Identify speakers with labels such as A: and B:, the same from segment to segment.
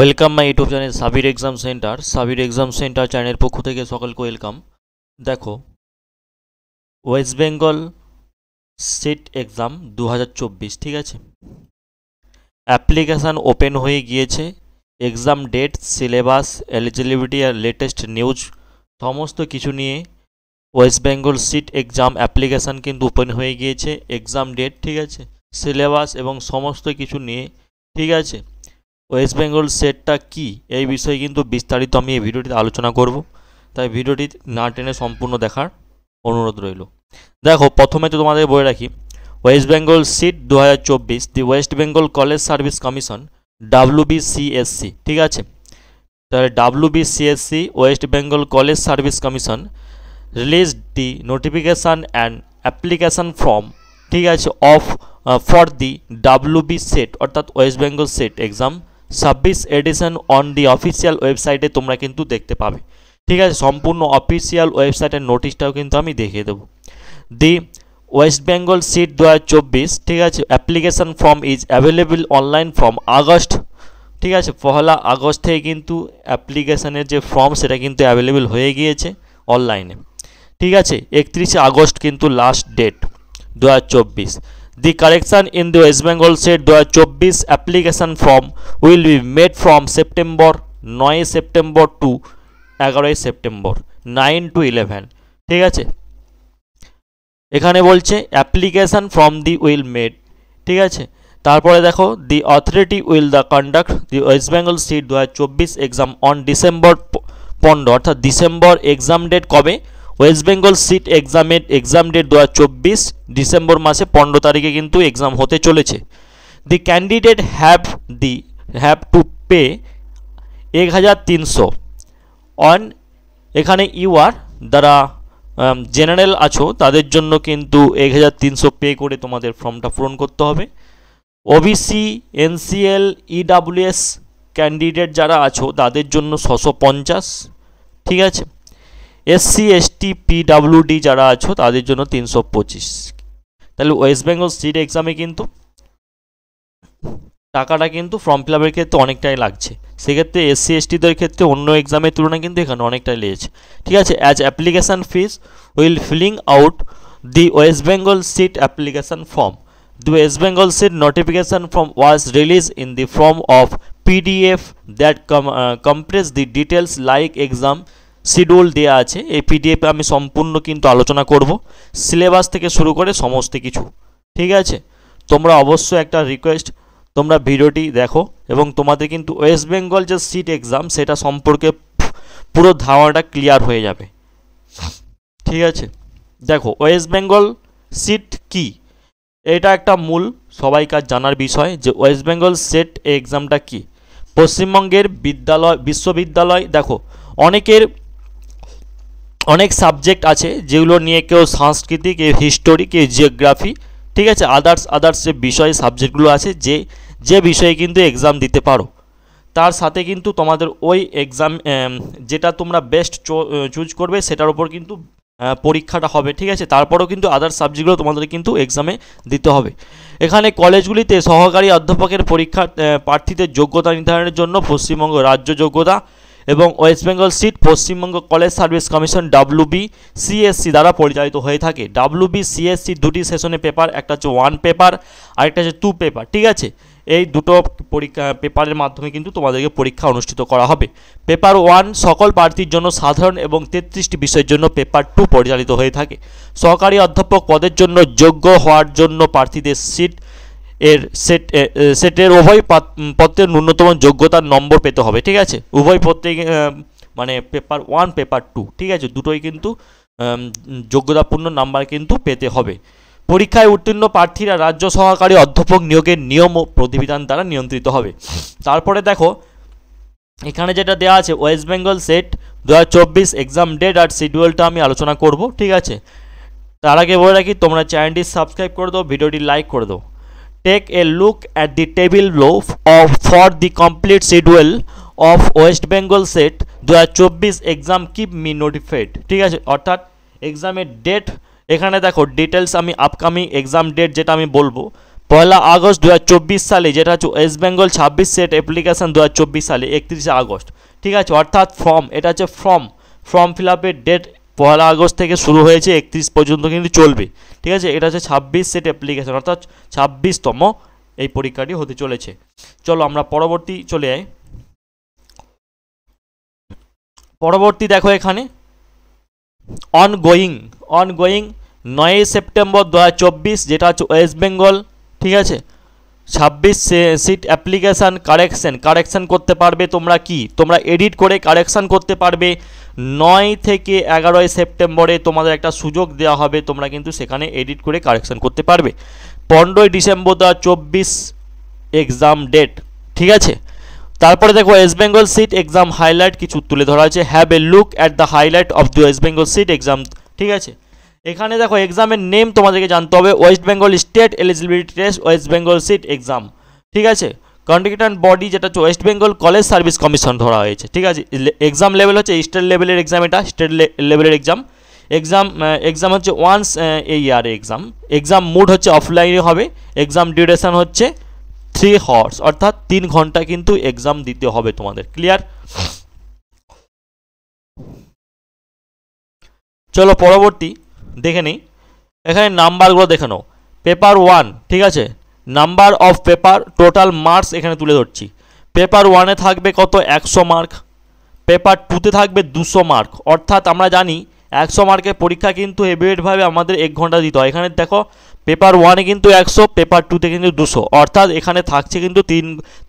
A: Welcome my YouTube channel Sabir exam centre. Sabir exam centre চ্যানেলের পক্ষ থেকে সকলকে ওয়েলকাম। দেখো, ওয়েস্ট বেঙ্গল সিট এক্সাম 2024, ঠিক আছে, অ্যাপ্লিকেশান ওপেন হয়ে গিয়েছে। এক্সাম ডেট, সিলেবাস, এলিজিবিলিটি আর লেটেস্ট নিউজ সমস্ত কিছু নিয়ে West Bengal SET exam application কিন্তু ওপেন হয়ে গিয়েছে। এক্সাম ডেট, ঠিক আছে, সিলেবাস এবং সমস্ত কিছু নিয়ে, ঠিক আছে, ওয়েস্ট বেঙ্গল সেটটা কী এই বিষয়ে কিন্তু বিস্তারিত আমি এই ভিডিওটিতে আলোচনা করব, তাই ভিডিওটি না টেনে সম্পূর্ণ দেখার অনুরোধ রইল। দেখো, প্রথমে তো তোমাদের বলে রাখি, West Bengal SET 2024, the West Bengal college service commission, WBCSC, ঠিক আছে, তাহলে WBCSC West Bengal college service commission release the notification and application form, ঠিক আছে, of for the WB SET অর্থাৎ West Bengal SET exam 26 edition on the official ওয়েবসাইটে তোমরা কিন্তু দেখতে পাবে, ঠিক আছে। সম্পূর্ণ অফিসিয়াল ওয়েবসাইটের নোটিশটাও কিন্তু আমি দেখিয়ে দেবো। দি ওয়েস্ট বেঙ্গল সিট 2024, ঠিক আছে, application form is available online from August, ঠিক আছে, 1 আগস্ট থেকে কিন্তু অ্যাপ্লিকেশানের যে ফর্ম সেটা কিন্তু অ্যাভেলেবল হয়ে গিয়েছে অনলাইনে, ঠিক আছে। 31 আগস্ট কিন্তু last date 2024। The correction in the West Bengal State 2024 application form will be made from September 9 September to 11 September 9 to 11, ঠিক আছে। এখানে বলছে application form the will made, ঠিক আছে। তারপরে দেখো, the authority will the conduct the West Bengal SET 2024 exam on December 15, অর্থাৎ December exam date কবে, ওয়েস্ট বেঙ্গল সিট এক্সামের এক্সাম ডেট 2024 ডিসেম্বর মাসে 15 তারিখে কিন্তু এক্সাম হতে চলেছে। The candidate have to pay 1300 on, এখানে ইউআর দ্বারা জেনারেল আছো তাদের জন্য কিন্তু 1300 পে করে তোমাদের ফর্মটা পূরণ করতে হবে। ওবিসি, NCL, EWS ক্যান্ডিডেট যারা আছো তাদের জন্য 650, ঠিক আছে। SC, ST, PWD যারা আছো তাদের জন্য 325। তাহলে ওয়েস্ট বেঙ্গল সিট এক্সামে কিন্তু টাকাটা কিন্তু ফর্ম ফিল আপের ক্ষেত্রে অনেকটাই লাগছে, সেক্ষেত্রে SC, STদের ক্ষেত্রে অন্য এক্সামের তুলনায় কিন্তু এখানে অনেকটাই লেগেছে, ঠিক আছে। As application fees will filling out the West Bengal SET application form, the West Bengal seat notification form was released in the form of PDF that compress the details like exam schedule দেওয়া আছে। এই পিডিএফে আমি সম্পূর্ণ কিন্তু আলোচনা করব, syllabus থেকে শুরু করে সমস্ত কিছু, ঠিক আছে। তোমরা অবশ্যই একটা রিকোয়েস্ট, তোমরা ভিডিওটি দেখো এবং তোমাদের কিন্তু ওয়েস্ট বেঙ্গল যে সিট এক্সাম সেটা সম্পর্কে পুরো ধারণাটা ক্লিয়ার হয়ে যাবে, ঠিক আছে। দেখো, ওয়েস্ট বেঙ্গল সিট কি, এটা একটা মূল সবাইকার জানার বিষয় যে ওয়েস্ট বেঙ্গল সেট এক্সামটা কি। পশ্চিমবঙ্গের বিশ্ববিদ্যালয়, দেখো অনেক সাবজেক্ট আছে যেগুলো নিয়ে কেউ সাংস্কৃতিক, কেউ হিস্টোরি, কেউ জিওগ্রাফি, ঠিক আছে, আদার্স যে বিষয় সাবজেক্টগুলো আছে যে বিষয়ে কিন্তু এক্সাম দিতে পারো। তার সাথে কিন্তু তোমাদের ওই এক্সাম যেটা তোমরা বেস্ট চুজ করবে সেটার উপর কিন্তু পরীক্ষাটা হবে, ঠিক আছে। তারপরেও কিন্তু আদার্স সাবজেক্টগুলো তোমাদের কিন্তু এক্সামে দিতে হবে। এখানে কলেজগুলিতে সহকারী অধ্যাপকের পরীক্ষা প্রার্থীদের যোগ্যতা নির্ধারণের জন্য পশ্চিমবঙ্গ রাজ্য যোগ্যতা এবং West Bengal SET Paschimbanga college service commission WBCSC দ্বারা পরিচালিত হয়ে থাকে। WBCSC দুটি সেশনে পেপার, একটা হচ্ছে 1 পেপার আর একটা হচ্ছে 2 পেপার, ঠিক আছে। এই দুটো পরীক্ষা পেপারের মাধ্যমে কিন্তু তোমাদেরকে পরীক্ষা অনুষ্ঠিত করা হবে। পেপার 1 সকল প্রার্থীর জন্য সাধারণ এবং 33টি বিষয়ের জন্য পেপার 2 পরিচালিত হয়ে থাকে। সহকারী অধ্যাপক পদের জন্য যোগ্য হওয়ার জন্য প্রার্থীদের সেটের উভয় পত্রের ন্যূনতম যোগ্যতার নম্বর পেতে হবে, ঠিক আছে। উভয় পত্রে মানে পেপার 1 পেপার 2, ঠিক আছে, দুটোই কিন্তু যোগ্যতাপূর্ণ নাম্বার কিন্তু পেতে হবে। পরীক্ষায় উত্তীর্ণ প্রার্থীরা রাজ্য সহকারী অধ্যাপক নিয়োগের নিয়ম ও প্রতিবিধান দ্বারা নিয়ন্ত্রিত হবে। তারপরে দেখো, এখানে যেটা দেওয়া আছে West Bengal SET 2024 exam date আর শিডিউলটা আমি আলোচনা করব, ঠিক আছে। তার আগে বলে রাখি, তোমরা চ্যানেলটি সাবস্ক্রাইব করে দাও, ভিডিওটি লাইক করে দাও। Take a look at the table below for the complete schedule of West Bengal set 2024 exam keep me notified, ঠিক আছে। অর্থাৎ এক্সামের ডেট এখানে দেখো ডিটেলস আমি আপকামিং এক্সাম ডেট যেটা আমি বলবো পয়লা আগস্ট 2024 সালে, যেটা হচ্ছে ওয়েস্ট বেঙ্গল 26 সেট অ্যাপ্লিকেশান 2024 সালে 31 আগস্ট, ঠিক আছে। অর্থাৎ এটা হচ্ছে ফর্ম ফিল আপের ডেট পয়লা আগস্ট থেকে শুরু হয়েছে, 31 পর্যন্ত কিন্তু চলবে, ঠিক আছে। এটা হচ্ছে 26 সেট অ্যাপ্লিকেশান, অর্থাৎ 26তম এই পরীক্ষাটি হতে চলেছে। চলো আমরা পরবর্তী চলে যাই। পরবর্তী দেখো এখানে অনগোয়িং 9 সেপ্টেম্বর 2024, যেটা হচ্ছে ওয়েস্ট বেঙ্গল, ঠিক আছে। 26 সিট অ্যাপ্লিকেশান কারেকশান করতে পারবে তোমরা, তোমরা এডিট করে কারেকশান করতে পারবে। 9 থেকে 11 সেপ্টেম্বরে তোমাদের একটা সুযোগ দেওয়া হবে, তোমরা কিন্তু সেখানে এডিট করে কারেকশান করতে পারবে। 15 ডিসেম্বর 2024 এক্সাম ডেট, ঠিক আছে। তারপরে দেখো West Bengal SET exam highlight কিছু তুলে ধরা আছে। Have a look at the highlight of the West Bengal SET exam, ঠিক আছে। এখানে দেখো এক্সামের নেম তোমাদেরকে জানতে হবে, West Bengal State Eligibility Test West Bengal SET exam, ঠিক আছে। কন্ডাক্টিং বডি যেটা হচ্ছে West Bengal college service Commission ধরা হয়েছে, ঠিক আছে। এক্সাম লেভেল হচ্ছে স্টেট লেভেলের এক্সাম, এটা স্টেট লেভেলের এক্সাম হচ্ছে ওয়ান্স এ ইয়ারে এক্সাম মোড হচ্ছে অফলাইনে হবে। এক্সাম ডিউরেশন হচ্ছে 3 আওয়ার্স, অর্থাৎ 3 ঘন্টা কিন্তু এক্সাম দিতে হবে তোমাদের। ক্লিয়ার? চলো পরবর্তী দেখে নিই। এখানে নাম্বারগুলো দেখে নাও। পেপার 1, ঠিক আছে, number of paper, total marks এখানে তুলে ধরছি। পেপার 1-এ থাকবে কত? 100 মার্ক। পেপার 2-তে থাকবে 200 মার্ক। অর্থাৎ আমরা জানি 100 মার্কের পরীক্ষা কিন্তু হেভিওয়েটভাবে আমাদের 1 ঘন্টা দিতে হয়। এখানে দেখো পেপার 1-এ কিন্তু 100, পেপার 2-তে কিন্তু 200, অর্থাৎ এখানে থাকছে কিন্তু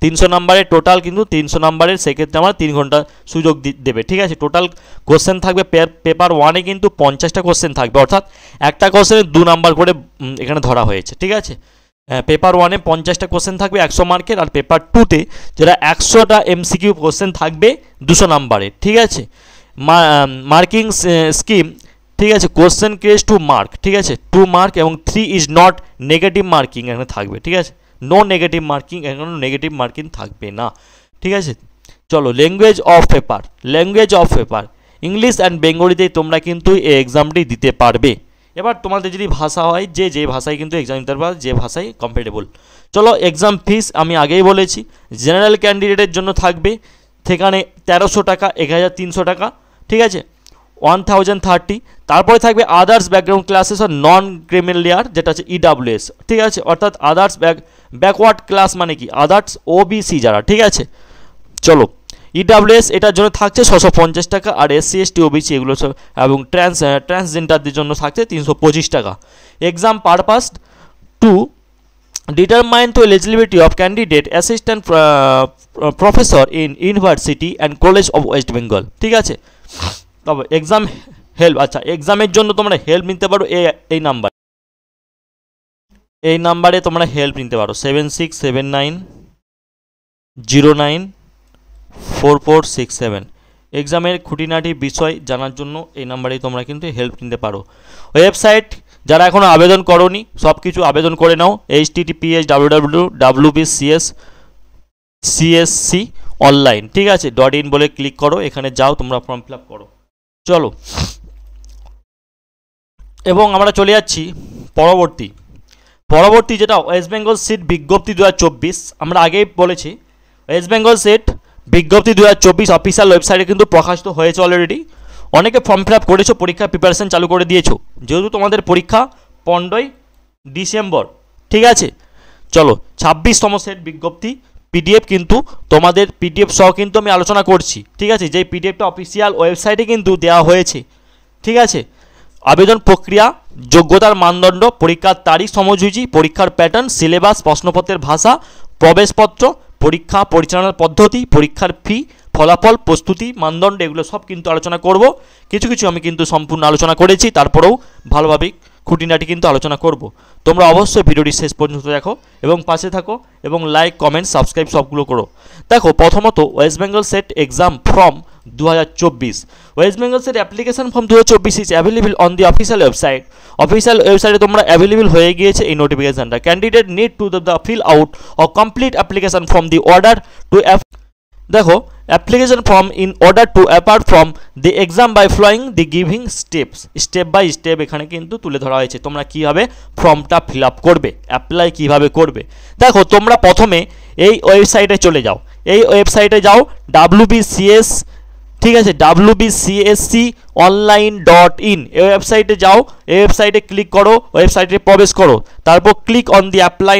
A: 300 নাম্বারের টোটাল, কিন্তু 300 নাম্বারের, সেক্ষেত্রে আমরা 3 ঘন্টা সুযোগ দেবে, ঠিক আছে। টোটাল কোশ্চেন থাকবে পেপার 1-এ কিন্তু 50টা কোশ্চেন থাকবে, অর্থাৎ একটা কোশ্চেনে 2 নাম্বার করে এখানে ধরা হয়েছে, ঠিক আছে। পেপার 1-এ 50টা কোশ্চেন থাকবে 100 মার্কের, আর পেপার 2-তে যেটা 100টা এমসিকিউ কোশ্চেন থাকবে 200 নাম্বারের, ঠিক আছে। মার্কিং স্কিম, ঠিক আছে, কোশ্চেন কেস 2 মার্ক, ঠিক আছে, 2 মার্ক, এবং 3 ইজ নট নেগেটিভ মার্কিং এখানে থাকবে, ঠিক আছে। নো নেগেটিভ মার্কিং, এখানে নেগেটিভ মার্কিং থাকবে না, ঠিক আছে। চলো language of paper English and বেঙ্গলিতেই তোমরা কিন্তু এই এক্সামটি দিতে পারবে। এবার তোমাদের যদি ভাষা হয়, যে ভাষায় কিন্তু এক্সাম দিতে পারবে, যে ভাষায় কমফোর্টেবল। চলো এক্সাম ফিস আমি আগেই বলেছি, জেনারেল ক্যান্ডিডেটের জন্য থাকবে সেখানে 1300 টাকা, 1300 টাকা, ঠিক আছে, 1030। তারপরে থাকবে আদার্স ব্যাকগ্রাউন্ড ক্লাসেস আর নন ক্রিমিলিয়ার, যেটা হচ্ছে ইডাব্লিউএস, ঠিক আছে। অর্থাৎ আদার্স ব্যাকওয়ার্ড ক্লাস মানে কি? আদার্স ওবিসি যারা, ঠিক আছে। চলো ইডাব্লিউএস এটার জন্য থাকছে 650 টাকা, আর এসসি এসটি ওবিসি এগুলো সব, এবং ট্রান্সজেন্ডারদের জন্য থাকছে 325 টাকা। Exam purpose to determine the eligibility of candidate assistant professor in university and college of West Bengal, ঠিক আছে। তবে এক্সাম হেল্প, আচ্ছা, এক্সামের জন্য তোমরা হেল্প নিতে পারো এই নাম্বারে তোমরা হেল্প নিতে পারো 7679094467। এক্সামের খুঁটিনাটি বিষয় জানার জন্য এই নাম্বারেই তোমরা কিন্তু হেল্প নিতে পারো। ওয়েবসাইট যারা এখনও আবেদন করোনি সব কিছু আবেদন করে নাও, https://www.wbcsc অনলাইন, ঠিক আছে, .in বলে ক্লিক করো, এখানে যাও, তোমরা ফর্ম ফিল আপ করো। চলো এবং আমরা চলে যাচ্ছি পরবর্তী যেটা ওয়েস্ট বেঙ্গল সিট বিজ্ঞপ্তি 2024। আমরা আগেই বলেছি ওয়েস্ট বেঙ্গল সিট বিজ্ঞপ্তি 2024 অফিসিয়াল ওয়েবসাইটে কিন্তু প্রকাশিত হয়েছে অলরেডি। অনেকে ফর্ম ফিল আপ করেছো, পরীক্ষার প্রিপারেশন চালু করে দিয়েছো, যেহেতু তোমাদের পরীক্ষা 15 ডিসেম্বর, ঠিক আছে। চলো 26তম সেট বিজ্ঞপ্তি পিডিএফ, কিন্তু তোমাদের পিডিএফ সহ কিন্তু আমি আলোচনা করছি, ঠিক আছে। যেই পিডিএফটা অফিসিয়াল ওয়েবসাইটে কিন্তু দেওয়া হয়েছে, ঠিক আছে। আবেদন প্রক্রিয়া, যোগ্যতার মানদণ্ড, পরীক্ষার তারিখ, সময়সূচি, পরীক্ষার প্যাটার্ন, সিলেবাস, প্রশ্নপত্রের ভাষা, প্রবেশপত্র, পরীক্ষা পরিচালনার পদ্ধতি, পরীক্ষার ফি, ফলাফল, প্রস্তুতি, মানদণ্ড, এগুলো সব কিন্তু আলোচনা করব। কিছু আমি কিন্তু সম্পূর্ণ আলোচনা করেছি, তারপরেও ভালোভাবে খুঁটিনাটি কিন্তু আলোচনা করব। তোমরা অবশ্যই ভিডিওটি শেষ পর্যন্ত দেখো এবং পাশে থাকো, এবং লাইক, কমেন্ট, সাবস্ক্রাইব সবগুলো করো। দেখো প্রথমত West Bengal SET exam form 2024, West Bengal SET application form 2024 is available on the official ওয়েবসাইটে তোমরা অ্যাভেলেবল হয়ে গিয়েছে এই নোটিফিকেশনটা। Candidate need to the fill out or complete application form the order to দেখো application form in order to apart from the exam by flowing the giving steps, step by step এখানে কিন্তু তুলে ধরা হয়েছে তোমরা কীভাবে ফর্মটা ফিল আপ করবে, অ্যাপ্লাই কীভাবে করবে। দেখো তোমরা প্রথমে এই ওয়েবসাইটে চলে যাও, এই ওয়েবসাইটে যাও WBCS, ঠিক আছে, WBCSConline.in, এই ওয়েবসাইটে যাও, এই ওয়েবসাইটে ক্লিক করো, ওয়েবসাইটে প্রবেশ করো, তারপর click on the apply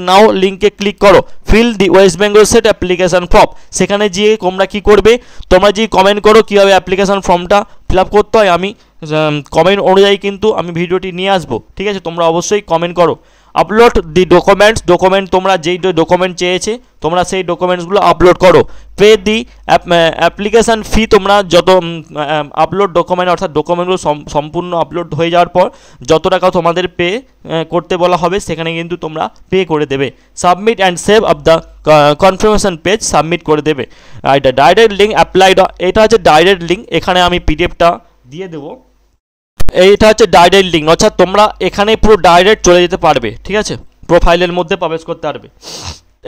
A: now লিঙ্কে ক্লিক করো, fill the West Bengal state application form. সেখানে গিয়ে তোমরা কি করবে, তোমরা যে কমেন্ট করো কীভাবে অ্যাপ্লিকেশন ফর্মটা ফিল আপ করতে হয়, আমি কমেন্ট অনুযায়ী কিন্তু আমি ভিডিওটি নিয়ে আসবো, ঠিক আছে, তোমরা অবশ্যই কমেন্ট করো। আপলোড দি ডকুমেন্ট তোমরা যেই ডকুমেন্ট চেয়েছে তোমরা সেই ডকুমেন্টসগুলো আপলোড করো। পে দি অ্যাপ্লিকেশান ফি, তোমরা যত আপলোড ডকুমেন্ট অর্থাৎ ডকুমেন্টগুলো সম্পূর্ণ আপলোড হয়ে যাওয়ার পর যত টাকা তোমাদের পে করতে বলা হবে সেখানে কিন্তু তোমরা পে করে দেবে। Submit and save of the confirmation page, submit করে দেবে। এটা ডাইরেক্ট লিঙ্ক অ্যাপ্লাইড, এটা হচ্ছে ডাইরেক্ট লিঙ্ক, এখানে আমি পিডিএফটা দিয়ে দেবো। এইটা হচ্ছে ডাইরেক্ট লিঙ্ক, অর্থাৎ তোমরা এখানে পুরো ডাইরেক্ট চলে যেতে পারবে, ঠিক আছে, প্রোফাইলের মধ্যে প্রবেশ করতে পারবে।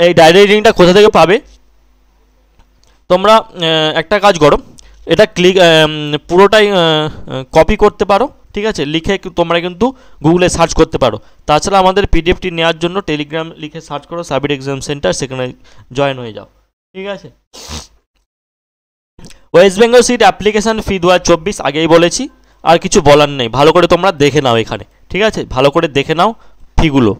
A: এই ডাইরেক্ট লিঙ্কটা কোথা থেকে পাবে, তোমরা একটা কাজ করো, এটা পুরোটাই কপি করতে পারো, ঠিক আছে, লিখে তোমরা কিন্তু গুগলে সার্চ করতে পারো। তাছাড়া আমাদের পিডিএফটি নেওয়ার জন্য টেলিগ্রাম লিখে সার্চ করো সাবির এক্সাম সেন্টার, সেখানে জয়েন হয়ে যাও, ঠিক আছে। West Bengal SET application fee 2024 আগেই বলেছি, আর কিছু বলার নেই, ভালো করে তোমরা দেখে নাও এখানে, ঠিক আছে, ভালো করে দেখে নাও ফিগুলো।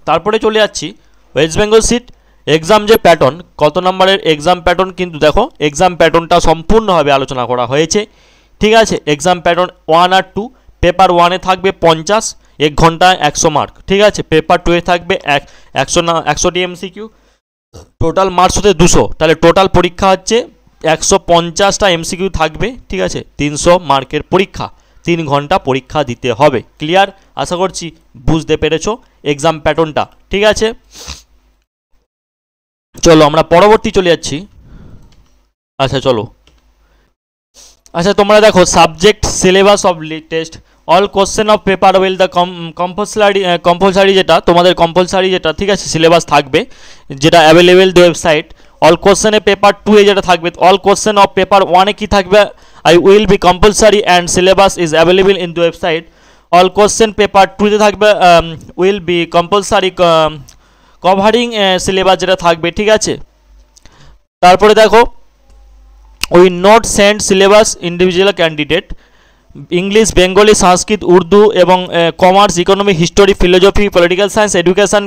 A: তারপরে চলে যাচ্ছি ওয়েস্ট বেঙ্গল সিট এক্সাম যে প্যাটার্ন, কত নম্বরের এক্সাম প্যাটার্ন, কিন্তু দেখো এক্সাম প্যাটার্নটা সম্পূর্ণভাবে আলোচনা করা হয়েছে, ঠিক আছে। এক্সাম প্যাটার্ন 1 আর 2, পেপার 1-এ থাকবে 50, 1 ঘন্টায় 100 মার্ক, ঠিক আছে। পেপার 2-এ থাকবে 100টি MCQ, টোটাল মার্কস হতে 200, তাহলে টোটাল পরীক্ষা হচ্ছে 150টা MCQ থাকবে, ঠিক আছে, 300 মার্কের পরীক্ষা, 3 ঘন্টা পরীক্ষা দিতে হবে। ক্লিয়ার, আশা করছি বুঝতে পেরেছো এক্সাম প্যাটার্নটা, ঠিক আছে। চলো আমরা পরবর্তী চলে যাচ্ছি। আচ্ছা চলো, আচ্ছা তোমরা দেখো subject syllabus of test, all question of paper will the compulsory যেটা তোমাদের কম্পালসারি যেটা, ঠিক আছে, সিলেবাস থাকবে যেটা অ্যাভেলেবেল দ্য ওয়েবসাইট। অল কোশ্চেনে পেপার 2-এ যেটা থাকবে, অল কোশ্চেন অফ পেপার 1-এ কি থাকবে, I will be compulsory and syllabus is available in the website. All question paper 2-তে থাকবে will be compulsory covering syllabus যেটা থাকবে, ঠিক আছে। তারপরে দেখো we not send syllabus individual candidate, English, Bengali, সংস্কৃত, উর্দু এবং commerce, economy, history, philosophy, political science, education,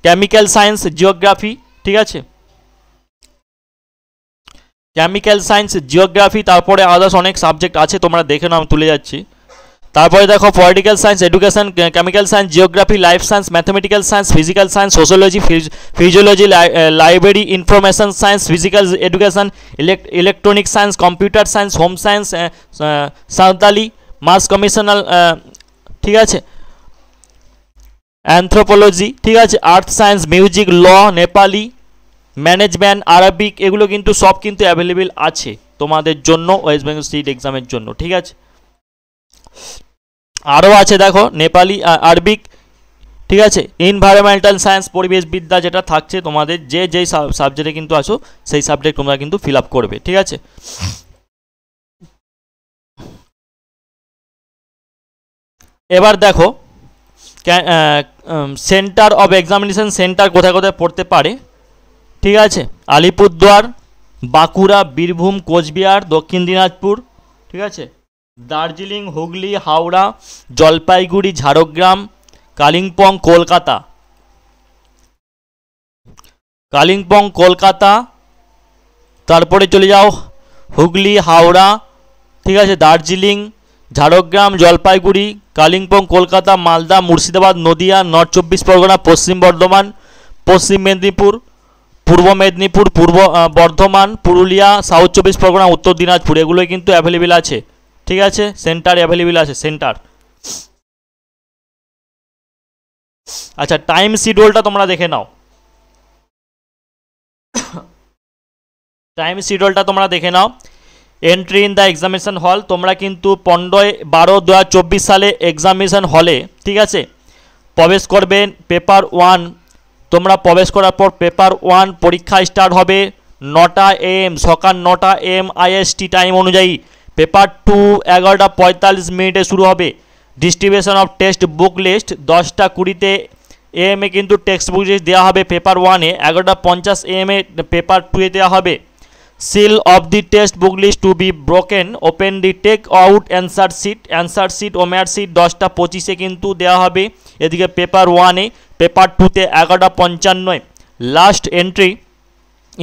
A: chemical science, geography, ঠিক আছে, কেমিক্যাল সায়েন্স, জিওগ্রাফি, তারপরে আদার্স অনেক সাবজেক্ট আছে, তোমরা দেখে নাও, আমি তুলে যাচ্ছি। তারপরে দেখো political science, education, chemical science, geography, life science, mathematical science, physical science, sociology, physiology, library, information science, physical education, electronic science, computer science, home science, Santali, mass communication, ঠিক আছে, অ্যানথ্রোপোলজি, ঠিক আছে, আর্থ সায়েন্স, মিউজিক, ল, নেপালি, ম্যানেজমেন্ট, আরবিক, এগুলো কিন্তু সব কিন্তু available আছে তোমাদের জন্য ওয়েস্ট বেঙ্গল স্টেট এক্সামের জন্য, ঠিক আছে। আরও আছে দেখো নেপালি, আরবিক, ঠিক আছে, এনভায়রনমেন্টাল সায়েন্স, পরিবেশবিদ্যা যেটা থাকছে তোমাদের, যেই সাবজেক্টে কিন্তু আছো সেই সাবজেক্ট তোমরা কিন্তু ফিল আপ করবে, ঠিক আছে। এবার দেখো সেন্টার অফ এক্সামিনেশন সেন্টার কোথায় কোথায় পড়তে পারে, ঠিক আছে, আলিপুরদুয়ার, বাঁকুড়া, বীরভূম, কোচবিহার, দক্ষিণ দিনাজপুর, ঠিক আছে, দার্জিলিং, হুগলি, হাওড়া, জলপাইগুড়ি, ঝাড়গ্রাম, কালিম্পং, কলকাতা, তারপরে চলে যাও হুগলি, হাওড়া, ঠিক আছে, দার্জিলিং, ঝাড়গ্রাম, জলপাইগুড়ি, কালিম্পং, কলকাতা, মালদা, মুর্শিদাবাদ, নদিয়া, নর্থ 24 পরগনা, পশ্চিম বর্ধমান, পশ্চিম মেদিনীপুর, পূর্ব মেদিনীপুর, পূর্ব বর্ধমান, পুরুলিয়া, সাউথ 24 পরগনা, উত্তর দিনাজপুর, এগুলোই কিন্তু অ্যাভেলেবেল আছে, ঠিক আছে, সেন্টার অ্যাভেলেবেল আছে সেন্টার। আচ্ছা টাইম শিডিউলটা তোমরা দেখে নাও, টাইম শিডিউলটা তোমরা দেখে নাও। Entry in the examination hall, তোমরা কিন্তু 15/12/2024 সালে এক্সামিনেশন হলে, ঠিক আছে, প্রবেশ করবেন। পেপার 1 তোমরা প্রবেশ করার পর পেপার 1 পরীক্ষা স্টার্ট হবে 9টা AM, সকাল 9টা AM IST টাইম অনুযায়ী। পেপার 2 11:45 শুরু হবে। Distribution of text book list 10টা 20 AM কিন্তু টেক্সট বুক লিস্ট দেওয়া হবে পেপার 1-এ, 11:50 AM পেপার 2-এ দেওয়া হবে। Seal of the text book list to be broken, open the take out answer sheet OMR sheet 10:25 কিন্তু দেওয়া হবে এদিকে পেপার 1-এ। পেপার 2-তে 11:55 last entry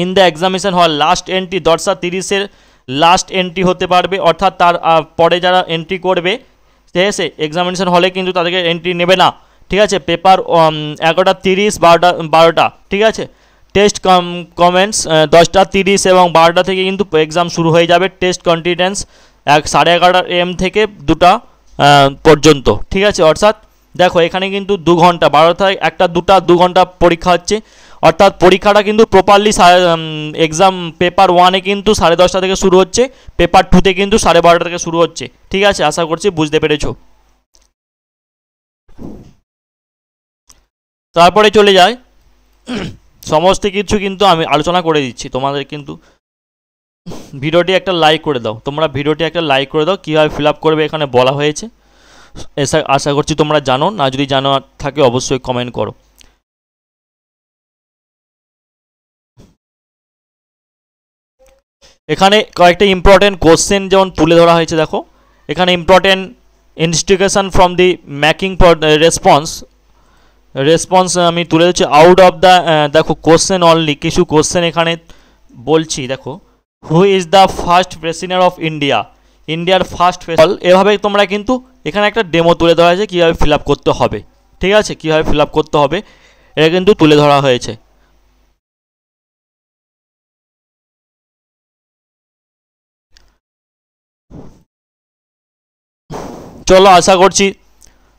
A: in the examination hall, last entry 10:30 last entry হতে পারবে, অর্থাৎ তার পরে যারা এন্ট্রি করবে ঠিক আছে এক্সামিনেশন হলে কিন্তু তাদেরকে এন্ট্রি নেবে না, ঠিক আছে। পেপার 11:30 12টা ঠিক আছে। টেস্ট কমেন্টস 10:30 এবং 12টা থেকে কিন্তু এক্সাম শুরু হয়ে যাবে। টেস্ট কন্টিনিউস 11:30 AM থেকে 2টা পর্যন্ত, ঠিক আছে। অর্থাৎ দেখো এখানে কিন্তু 2 ঘন্টা, 12 থেকে 1টা 2টা 2 ঘন্টা পরীক্ষা হচ্ছে, অর্থাৎ পরীক্ষাটা কিন্তু প্রপারলি এক্সাম পেপার 1-এ কিন্তু 10:30 থেকে শুরু হচ্ছে, পেপার 2-তে কিন্তু 12:30 থেকে শুরু হচ্ছে, ঠিক আছে। আশা করছি বুঝতে পেরেছো। তারপরে চলে যায় সমস্ত কিছু কিন্তু আমি আলোচনা করে দিচ্ছি তোমাদের, কিন্তু ভিডিওটি একটা লাইক করে দাও, তোমরা ভিডিওটি একটা লাইক করে দাও। কীভাবে ফিল আপ করবে এখানে বলা হয়েছে, আশা করছি তোমরা জানো, না যদি জানো থাকে অবশ্যই কমেন্ট করো। এখানে কয়েকটা ইম্পর্টেন্ট কোশ্চেন যেমন তুলে ধরা হয়েছে, দেখো এখানে important instigation from the making response আমি তুলে দিচ্ছি আউট অফ দ্য, দেখো কোশ্চেন অনলি কিছু কোশ্চেন এখানে বলছি। দেখো who is the first president of India, ইন্ডিয়ার ফার্স্ট প্রেসিডেন্ট, এভাবে তোমরা কিন্তু এখানে একটা ডেমো তুলে ধরা হয়েছে কীভাবে ফিল আপ করতে হবে, ঠিক আছে। কীভাবে ফিল আপ করতে হবে এটা কিন্তু তুলে ধরা হয়েছে। চলো, আশা করছি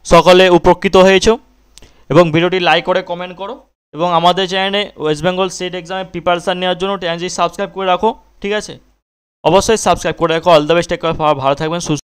A: সকলে উপকৃত হয়েছো এবং ভিডিওটি লাইক করে কমেন্ট করো এবং আমাদের চ্যানেলে ওয়েস্ট বেঙ্গল স্টেট এক্সামের প্রিপারেশান নেওয়ার জন্য চ্যানেলটি সাবস্ক্রাইব করে রাখো, ঠিক আছে। অবশ্যই সাবস্ক্রাইব করে রাখো। অল দ্য বেস্ট, ভালো থাকবেন, সুস্থ।